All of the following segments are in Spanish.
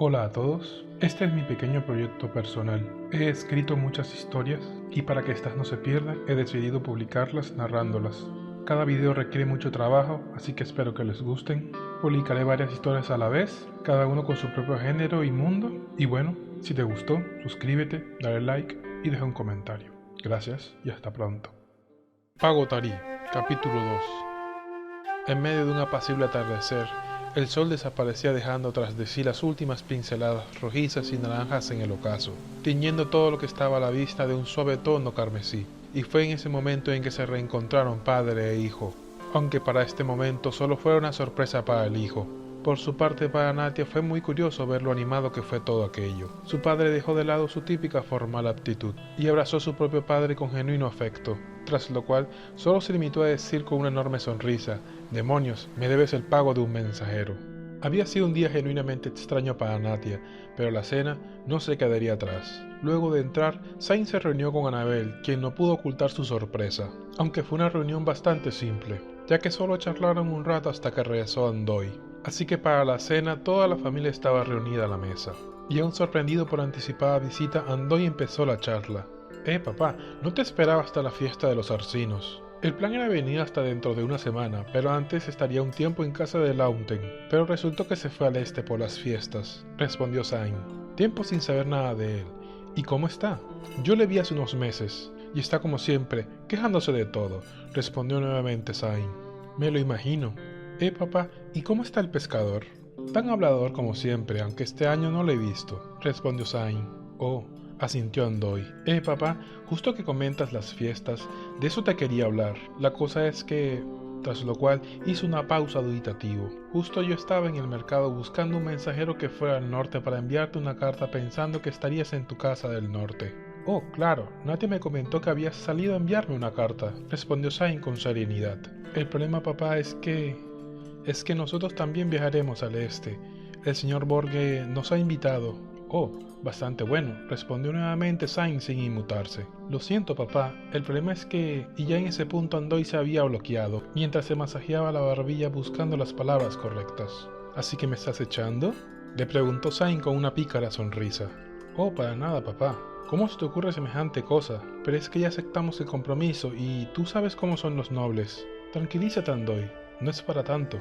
Hola a todos, este es mi pequeño proyecto personal. He escrito muchas historias y para que estas no se pierdan he decidido publicarlas narrándolas. Cada video requiere mucho trabajo, así que espero que les gusten. Publicaré varias historias a la vez, cada uno con su propio género y mundo. Y bueno, si te gustó, suscríbete, dale like y deja un comentario. Gracias y hasta pronto. Pago Tarí, capítulo 2. En medio de un apacible atardecer, el sol desaparecía dejando tras de sí las últimas pinceladas rojizas y naranjas en el ocaso, tiñendo todo lo que estaba a la vista de un suave tono carmesí, y fue en ese momento en que se reencontraron padre e hijo, aunque para este momento solo fue una sorpresa para el hijo. Por su parte, para Natia fue muy curioso ver lo animado que fue todo aquello. Su padre dejó de lado su típica formal aptitud y abrazó a su propio padre con genuino afecto, tras lo cual solo se limitó a decir con una enorme sonrisa: «Demonios, me debes el pago de un mensajero». Había sido un día genuinamente extraño para Natia, pero la cena no se quedaría atrás. Luego de entrar, Zayn se reunió con Annabel, quien no pudo ocultar su sorpresa, aunque fue una reunión bastante simple, ya que solo charlaron un rato hasta que regresó Andoy. Así que para la cena toda la familia estaba reunida a la mesa. Y aún sorprendido por anticipada visita, Andoy empezó la charla. Papá, no te esperaba hasta la fiesta de los arcinos. El plan era venir hasta dentro de una semana, pero antes estaría un tiempo en casa de Launten, pero resultó que se fue al este por las fiestas, respondió Zayn, tiempo sin saber nada de él. ¿Y cómo está? Yo le vi hace unos meses, y está como siempre, quejándose de todo, respondió nuevamente Zayn. Me lo imagino. Papá, ¿y cómo está el pescador? Tan hablador como siempre, aunque este año no lo he visto, respondió Zayn. Oh, asintió Andoy. Papá, justo que comentas las fiestas, de eso te quería hablar. La cosa es que... Tras lo cual hizo una pausa duditativo. Justo yo estaba en el mercado buscando un mensajero que fuera al norte para enviarte una carta pensando que estarías en tu casa del norte. Oh, claro, Natia me comentó que habías salido a enviarme una carta, respondió Zayn con serenidad. El problema, papá, es que nosotros también viajaremos al este. El señor Borge nos ha invitado. Oh, bastante bueno, respondió nuevamente Zayn sin inmutarse. Lo siento, papá, el problema es que... Y ya en ese punto Andoy se había bloqueado, mientras se masajeaba la barbilla buscando las palabras correctas. ¿Así que me estás echando?, le preguntó Zayn con una pícara sonrisa. Oh, para nada, papá. ¿Cómo se te ocurre semejante cosa? Pero es que ya aceptamos el compromiso y tú sabes cómo son los nobles. Tranquilízate, Andoy. No es para tanto,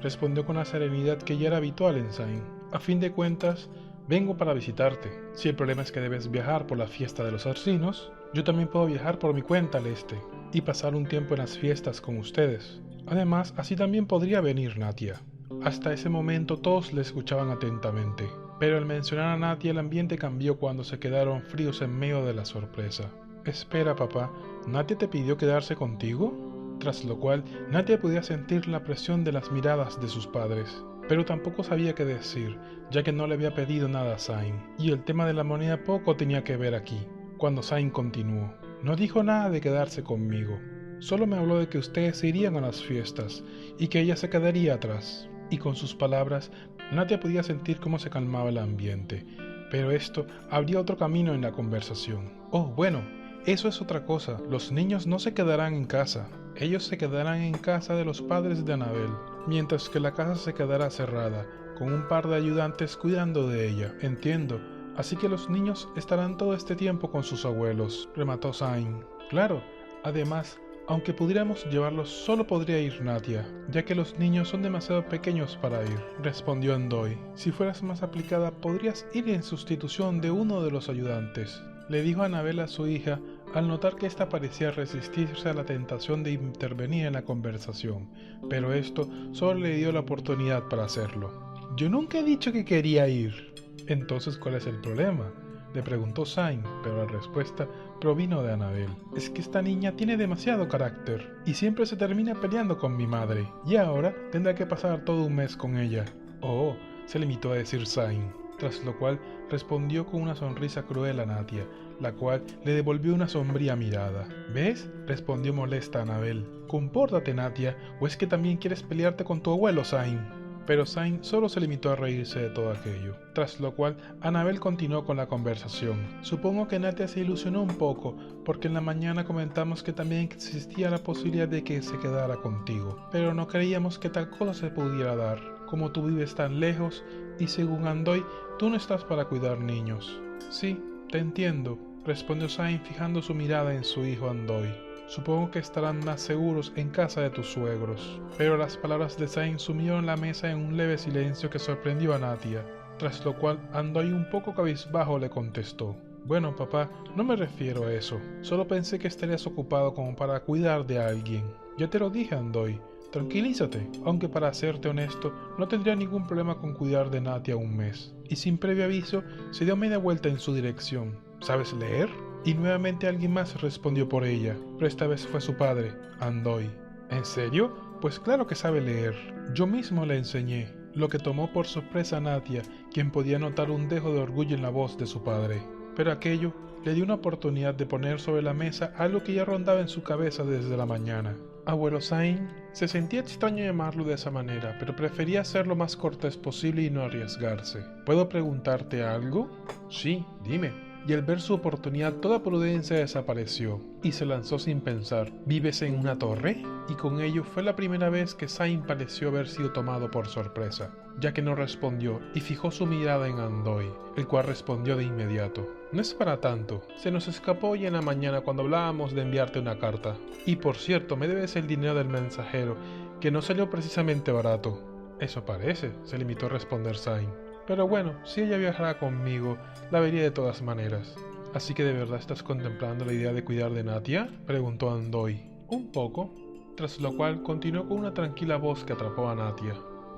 respondió con la serenidad que ya era habitual en Zayn. A fin de cuentas, vengo para visitarte. Si el problema es que debes viajar por la fiesta de los arcinos, yo también puedo viajar por mi cuenta al este y pasar un tiempo en las fiestas con ustedes. Además, así también podría venir Natia. Hasta ese momento todos le escuchaban atentamente, pero al mencionar a Natia el ambiente cambió cuando se quedaron fríos en medio de la sorpresa. Espera, papá, ¿Natia te pidió quedarse contigo? Tras lo cual, Natia podía sentir la presión de las miradas de sus padres, pero tampoco sabía qué decir, ya que no le había pedido nada a Zayn, y el tema de la moneda poco tenía que ver aquí. Cuando Zayn continuó, no dijo nada de quedarse conmigo, solo me habló de que ustedes se irían a las fiestas, y que ella se quedaría atrás, y con sus palabras, Natia podía sentir cómo se calmaba el ambiente, pero esto abría otro camino en la conversación. Oh, bueno, eso es otra cosa, los niños no se quedarán en casa. Ellos se quedarán en casa de los padres de Annabel, mientras que la casa se quedará cerrada, con un par de ayudantes cuidando de ella. Entiendo, así que los niños estarán todo este tiempo con sus abuelos, remató Zayn. Claro, además, aunque pudiéramos llevarlos, solo podría ir Natia, ya que los niños son demasiado pequeños para ir, respondió Andoy. Si fueras más aplicada, podrías ir en sustitución de uno de los ayudantes, le dijo Annabel a su hija, al notar que ésta parecía resistirse a la tentación de intervenir en la conversación, pero esto solo le dio la oportunidad para hacerlo. Yo nunca he dicho que quería ir. Entonces, ¿cuál es el problema?, le preguntó Zayn, pero la respuesta provino de Annabel. Es que esta niña tiene demasiado carácter y siempre se termina peleando con mi madre, y ahora tendrá que pasar todo un mes con ella. Oh, se limitó a decir Zayn, tras lo cual respondió con una sonrisa cruel a Natia, la cual le devolvió una sombría mirada. ¿Ves?, respondió molesta Annabel. Compórtate, Natia, ¿o es que también quieres pelearte con tu abuelo, Zayn? Pero Zayn solo se limitó a reírse de todo aquello, tras lo cual Annabel continuó con la conversación. Supongo que Natia se ilusionó un poco, porque en la mañana comentamos que también existía la posibilidad de que se quedara contigo, pero no creíamos que tal cosa se pudiera dar. como tú vives tan lejos y según Andoy, tú no estás para cuidar niños. Sí, te entiendo, respondió Zayn fijando su mirada en su hijo Andoy. Supongo que estarán más seguros en casa de tus suegros. Pero las palabras de Zayn sumieron la mesa en un leve silencio que sorprendió a Natia, tras lo cual Andoy un poco cabizbajo le contestó: bueno, papá, no me refiero a eso. Solo pensé que estarías ocupado como para cuidar de alguien. Ya te lo dije, Andoy. Tranquilízate, aunque para serte honesto, no tendría ningún problema con cuidar de Natia un mes. Y sin previo aviso, se dio media vuelta en su dirección. ¿Sabes leer? Y nuevamente alguien más respondió por ella, pero esta vez fue su padre, Andoy. ¿En serio? Pues claro que sabe leer. Yo mismo le enseñé, lo que tomó por sorpresa a Natia, quien podía notar un dejo de orgullo en la voz de su padre. Pero aquello le dio una oportunidad de poner sobre la mesa algo que ya rondaba en su cabeza desde la mañana. Abuelo Zayn se sentía extraño llamarlo de esa manera, pero prefería ser lo más cortés posible y no arriesgarse. ¿Puedo preguntarte algo? Sí, dime. Y al ver su oportunidad toda prudencia desapareció, y se lanzó sin pensar: ¿vives en una torre? Y con ello fue la primera vez que Zayn pareció haber sido tomado por sorpresa, ya que no respondió y fijó su mirada en Andoy, el cual respondió de inmediato: no es para tanto, se nos escapó hoy en la mañana cuando hablábamos de enviarte una carta. Y por cierto, me debes el dinero del mensajero, que no salió precisamente barato. Eso parece, se limitó a responder Zayn. Pero bueno, si ella viajará conmigo, la vería de todas maneras. ¿Así que de verdad estás contemplando la idea de cuidar de Natia?, preguntó Andoy. Un poco, tras lo cual continuó con una tranquila voz que atrapó a Natia.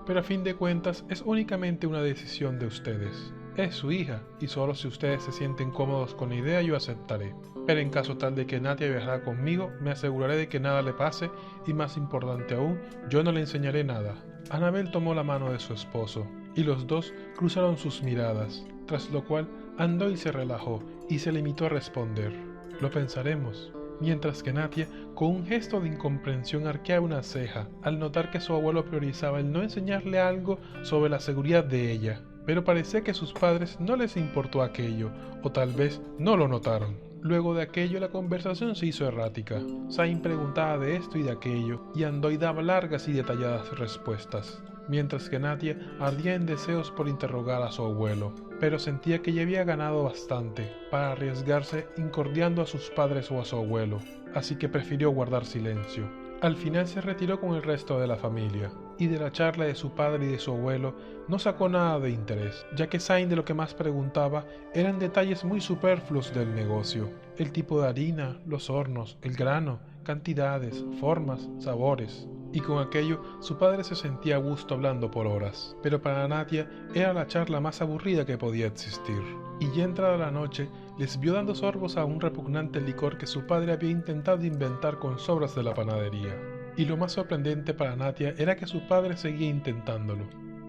Pero a fin de cuentas es únicamente una decisión de ustedes. Es su hija, y solo si ustedes se sienten cómodos con la idea yo aceptaré. Pero en caso tal de que Natia viajara conmigo, me aseguraré de que nada le pase, y más importante aún, yo no le enseñaré nada. Annabel tomó la mano de su esposo, y los dos cruzaron sus miradas, tras lo cual Andoy se relajó y se limitó a responder: lo pensaremos. Mientras que Natia, con un gesto de incomprensión, arqueaba una ceja al notar que su abuelo priorizaba el no enseñarle algo sobre la seguridad de ella. Pero parecía que a sus padres no les importó aquello, o tal vez no lo notaron. Luego de aquello la conversación se hizo errática. Zayn preguntaba de esto y de aquello, y Andoy daba largas y detalladas respuestas, mientras que Natia ardía en deseos por interrogar a su abuelo, pero sentía que ya había ganado bastante para arriesgarse incordiando a sus padres o a su abuelo, así que prefirió guardar silencio. Al final se retiró con el resto de la familia, y de la charla de su padre y de su abuelo no sacó nada de interés, ya que Zayn de lo que más preguntaba eran detalles muy superfluos del negocio: el tipo de harina, los hornos, el grano, cantidades, formas, sabores. Y con aquello su padre se sentía a gusto hablando por horas, pero para Natia era la charla más aburrida que podía existir. Y ya entrada la noche, les vio dando sorbos a un repugnante licor que su padre había intentado inventar con sobras de la panadería. Y lo más sorprendente para Natia era que su padre seguía intentándolo.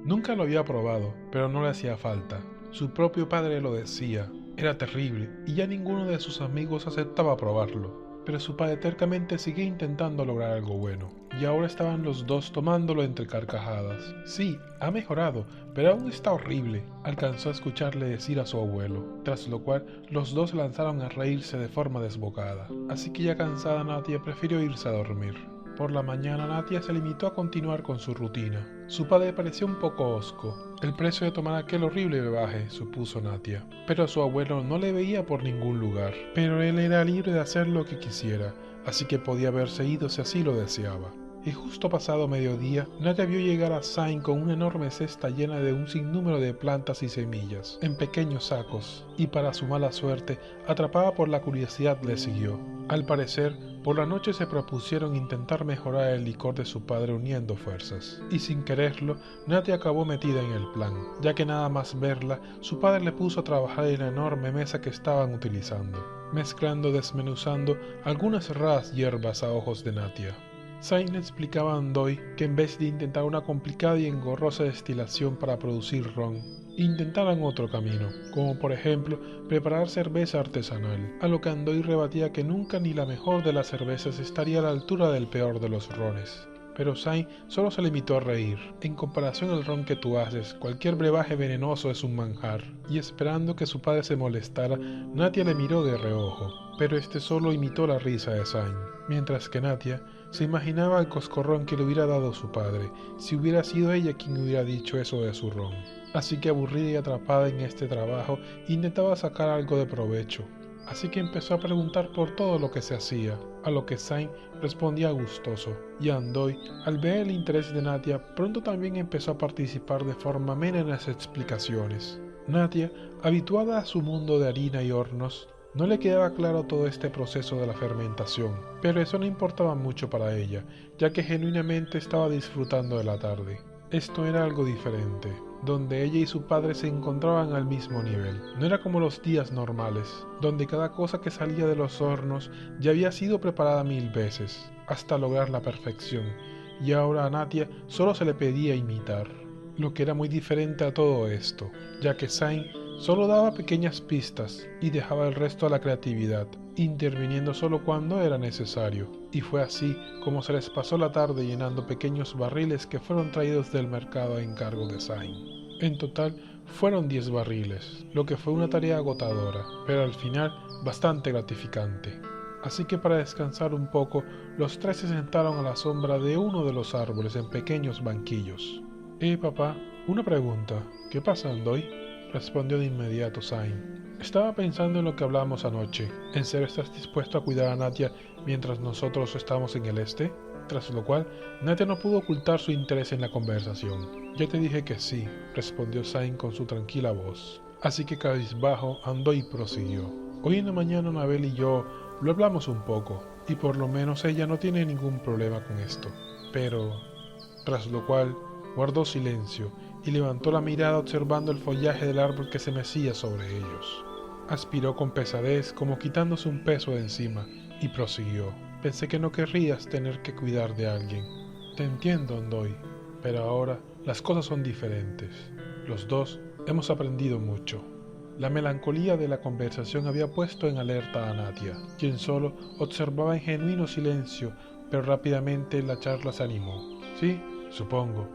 Nunca lo había probado, pero no le hacía falta. Su propio padre lo decía. Era terrible, y ya ninguno de sus amigos aceptaba probarlo. Pero su padre tercamente seguía intentando lograr algo bueno, y ahora estaban los dos tomándolo entre carcajadas. Sí, ha mejorado, pero aún está horrible, alcanzó a escucharle decir a su abuelo, tras lo cual los dos lanzaron a reírse de forma desbocada. Así que ya cansada, Natia prefirió irse a dormir. Por la mañana Natia se limitó a continuar con su rutina. Su padre parecía un poco hosco. El precio de tomar aquel horrible brebaje, supuso Natia. Pero a su abuelo no le veía por ningún lugar. Pero él era libre de hacer lo que quisiera, así que podía haberse ido si así lo deseaba. Y justo pasado mediodía, Natia vio llegar a Zayn con una enorme cesta llena de un sinnúmero de plantas y semillas, en pequeños sacos, y para su mala suerte, atrapada por la curiosidad, le siguió. Al parecer, por la noche se propusieron intentar mejorar el licor de su padre uniendo fuerzas, y sin quererlo, Natia acabó metida en el plan, ya que nada más verla, su padre le puso a trabajar en la enorme mesa que estaban utilizando, mezclando, desmenuzando algunas raras hierbas a ojos de Natia. Zayn le explicaba a Andoy que en vez de intentar una complicada y engorrosa destilación para producir ron, intentaran otro camino, como por ejemplo preparar cerveza artesanal, a lo que Andoy rebatía que nunca ni la mejor de las cervezas estaría a la altura del peor de los rones. Pero Zayn solo se limitó a reír. En comparación al ron que tú haces, cualquier brebaje venenoso es un manjar. Y esperando que su padre se molestara, Natia le miró de reojo, pero este solo imitó la risa de Zayn, mientras que Natia Se imaginaba el coscorrón que le hubiera dado su padre, si hubiera sido ella quien hubiera dicho eso de su ron. Así que aburrida y atrapada en este trabajo, intentaba sacar algo de provecho. Así que empezó a preguntar por todo lo que se hacía, a lo que Zayn respondía gustoso, y Andoy, al ver el interés de Natia, pronto también empezó a participar de forma amena en las explicaciones. Natia, habituada a su mundo de harina y hornos, no le quedaba claro todo este proceso de la fermentación, pero eso no importaba mucho para ella, ya que genuinamente estaba disfrutando de la tarde. Esto era algo diferente, donde ella y su padre se encontraban al mismo nivel. No era como los días normales, donde cada cosa que salía de los hornos ya había sido preparada 1000 veces, hasta lograr la perfección, y ahora a Natia solo se le pedía imitar. Lo que era muy diferente a todo esto, ya que Zayn solo daba pequeñas pistas y dejaba el resto a la creatividad, interviniendo solo cuando era necesario. Y fue así como se les pasó la tarde llenando pequeños barriles que fueron traídos del mercado a encargo de Zayn. En total fueron 10 barriles, lo que fue una tarea agotadora, pero al final bastante gratificante. Así que para descansar un poco, los tres se sentaron a la sombra de uno de los árboles en pequeños banquillos. Papá, una pregunta. ¿Qué pasa, Andoy? Respondió de inmediato Zayn. Estaba pensando en lo que hablamos anoche. ¿En serio estás dispuesto a cuidar a Natia mientras nosotros estamos en el este? Tras lo cual, Natia no pudo ocultar su interés en la conversación. Ya te dije que sí, respondió Zayn con su tranquila voz. Así que cabizbajo, Andoy prosiguió. Hoy en la mañana Mabel y yo lo hablamos un poco, y por lo menos ella no tiene ningún problema con esto. Pero... Tras lo cual, guardó silencio y levantó la mirada observando el follaje del árbol que se mecía sobre ellos. Aspiró con pesadez, como quitándose un peso de encima, y prosiguió. Pensé que no querrías tener que cuidar de alguien. Te entiendo, Andoy, pero ahora las cosas son diferentes. Los dos hemos aprendido mucho. La melancolía de la conversación había puesto en alerta a Natia, quien solo observaba en genuino silencio, pero rápidamente la charla se animó. Sí, supongo.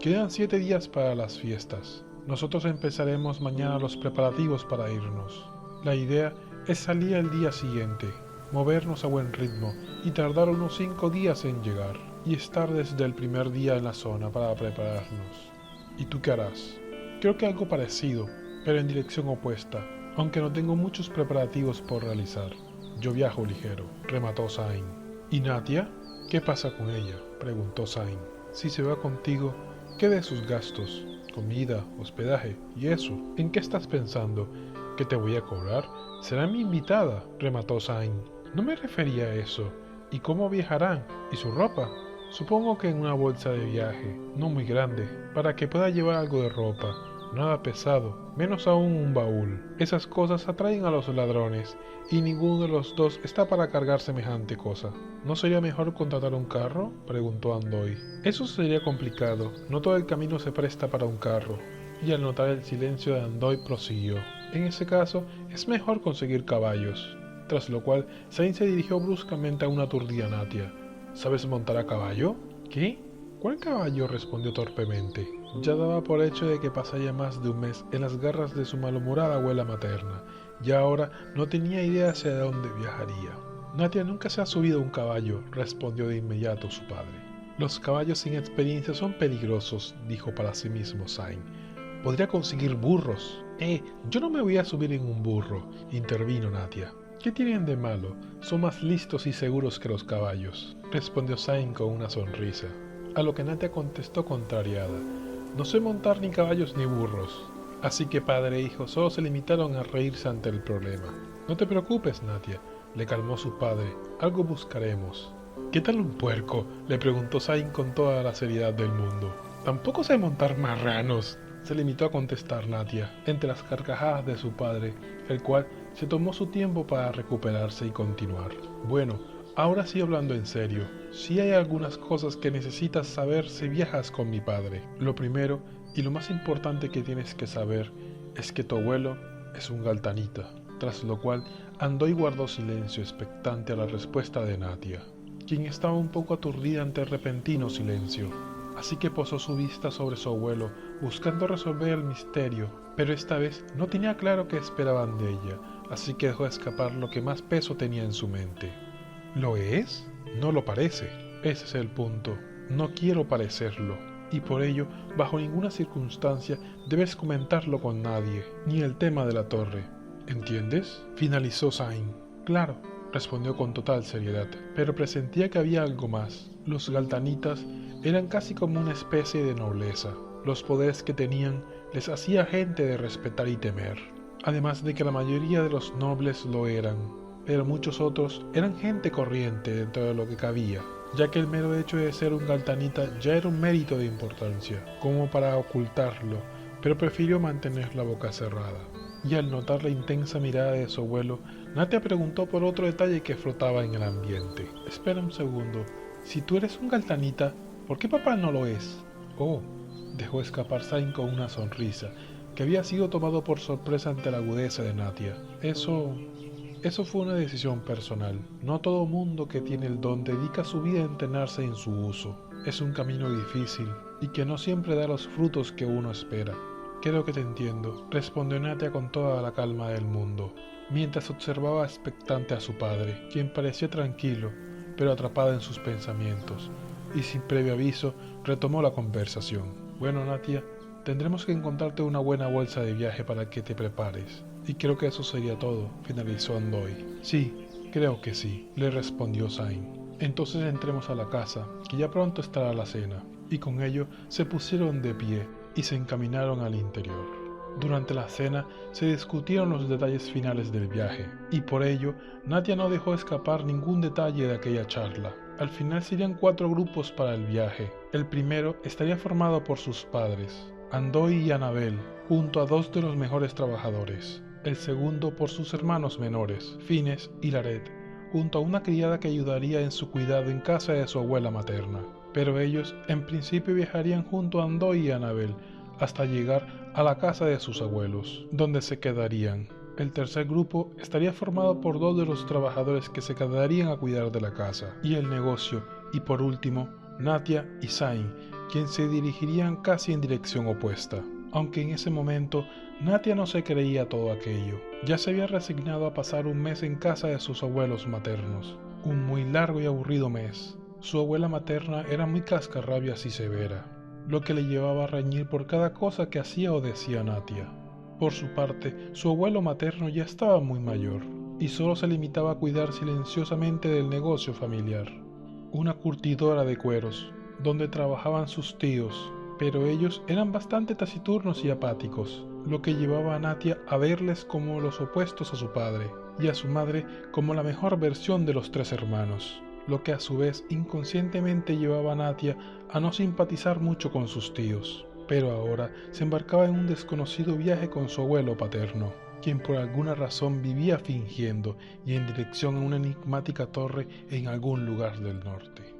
Quedan 7 días para las fiestas. Nosotros empezaremos mañana los preparativos para irnos. La idea es salir el día siguiente, movernos a buen ritmo y tardar unos 5 días en llegar, y estar desde el primer día en la zona para prepararnos. ¿Y tú qué harás? Creo que algo parecido, pero en dirección opuesta, aunque no tengo muchos preparativos por realizar. Yo viajo ligero, remató Zayn. ¿Y Natia? ¿Qué pasa con ella? Preguntó Zayn. Si se va contigo, ¿qué de sus gastos? Comida, hospedaje y eso. ¿En qué estás pensando? ¿Que te voy a cobrar? Será mi invitada, remató Zayn. No me refería a eso. ¿Y cómo viajarán? ¿Y su ropa? Supongo que en una bolsa de viaje, no muy grande, para que pueda llevar algo de ropa. Nada pesado, menos aún un baúl. Esas cosas atraen a los ladrones, y ninguno de los dos está para cargar semejante cosa. ¿No sería mejor contratar un carro?, preguntó Andoy. Eso sería complicado, no todo el camino se presta para un carro. Y al notar el silencio de Andoy prosiguió. En ese caso, es mejor conseguir caballos. Tras lo cual, Zayn se dirigió bruscamente a una aturdida Natia. ¿Sabes montar a caballo? ¿Qué? ¿Cuál caballo?, respondió torpemente. Ya daba por hecho de que pasaría más de un mes en las garras de su malhumorada abuela materna, y ahora no tenía idea hacia dónde viajaría. Natia nunca se ha subido a un caballo, respondió de inmediato su padre. Los caballos sin experiencia son peligrosos, dijo para sí mismo Zayn. Podría conseguir burros. Yo no me voy a subir en un burro, intervino Natia. ¿Qué tienen de malo? Son más listos y seguros que los caballos, respondió Zayn con una sonrisa. A lo que Natia contestó contrariada. No sé montar ni caballos ni burros. Así que padre e hijo solo se limitaron a reírse ante el problema. No te preocupes, Natia, le calmó su padre. Algo buscaremos. ¿Qué tal un puerco?, le preguntó Zayn con toda la seriedad del mundo. Tampoco sé montar marranos, se limitó a contestar Natia, entre las carcajadas de su padre, el cual se tomó su tiempo para recuperarse y continuar. Bueno, ahora sí, hablando en serio, sí hay algunas cosas que necesitas saber si viajas con mi padre. Lo primero y lo más importante que tienes que saber es que tu abuelo es un galtanita, tras lo cual Andoy guardó silencio expectante a la respuesta de Natia, quien estaba un poco aturdida ante el repentino silencio. Así que posó su vista sobre su abuelo, buscando resolver el misterio, pero esta vez no tenía claro qué esperaban de ella, así que dejó escapar lo que más peso tenía en su mente. ¿Lo es? No lo parece. Ese es el punto. No quiero parecerlo. Y por ello, bajo ninguna circunstancia debes comentarlo con nadie, ni el tema de la torre. ¿Entiendes? Finalizó Zain. Claro, respondió con total seriedad, pero presentía que había algo más. Los galtanitas eran casi como una especie de nobleza. Los poderes que tenían les hacía gente de respetar y temer. Además de que la mayoría de los nobles lo eran, pero muchos otros eran gente corriente dentro de lo que cabía, ya que el mero hecho de ser un galtanita ya era un mérito de importancia, como para ocultarlo, pero prefirió mantener la boca cerrada. Y al notar la intensa mirada de su abuelo, Natia preguntó por otro detalle que flotaba en el ambiente. Espera un segundo, si tú eres un galtanita, ¿por qué papá no lo es? Oh, dejó escapar Zain con una sonrisa, que había sido tomado por sorpresa ante la agudeza de Natia. Eso fue una decisión personal. No todo mundo que tiene el don dedica su vida a entrenarse en su uso. Es un camino difícil y que no siempre da los frutos que uno espera. Creo que te entiendo, respondió Natia con toda la calma del mundo, mientras observaba expectante a su padre, quien parecía tranquilo, pero atrapado en sus pensamientos, y sin previo aviso retomó la conversación. Bueno, Natia, tendremos que encontrarte una buena bolsa de viaje para que te prepares. Y creo que eso sería todo, finalizó Andoy. Sí, creo que sí, le respondió Zain. Entonces entremos a la casa, que ya pronto estará la cena. Y con ello se pusieron de pie y se encaminaron al interior. Durante la cena se discutieron los detalles finales del viaje, y por ello Natia no dejó escapar ningún detalle de aquella charla. Al final serían 4 grupos para el viaje. El primero estaría formado por sus padres, Andoy y Annabel, junto a 2 de los mejores trabajadores. El segundo por sus hermanos menores, Fines y Laret, junto a una criada que ayudaría en su cuidado en casa de su abuela materna. Pero ellos en principio viajarían junto a Andoy y Annabel hasta llegar a la casa de sus abuelos, donde se quedarían. El tercer grupo estaría formado por 2 de los trabajadores que se quedarían a cuidar de la casa y el negocio, y por último, Natia y Zain, quienes se dirigirían casi en dirección opuesta. Aunque en ese momento Natia no se creía todo aquello. Ya se había resignado a pasar un mes en casa de sus abuelos maternos, un muy largo y aburrido mes. Su abuela materna era muy cascarrabias y severa, lo que le llevaba a reñir por cada cosa que hacía o decía Natia. Por su parte, su abuelo materno ya estaba muy mayor, y solo se limitaba a cuidar silenciosamente del negocio familiar, una curtidora de cueros, donde trabajaban sus tíos, pero ellos eran bastante taciturnos y apáticos, lo que llevaba a Natia a verles como los opuestos a su padre, y a su madre como la mejor versión de los 3 hermanos, lo que a su vez inconscientemente llevaba a Natia a no simpatizar mucho con sus tíos. Pero ahora se embarcaba en un desconocido viaje con su abuelo paterno, quien por alguna razón vivía fingiendo y en dirección a una enigmática torre en algún lugar del norte.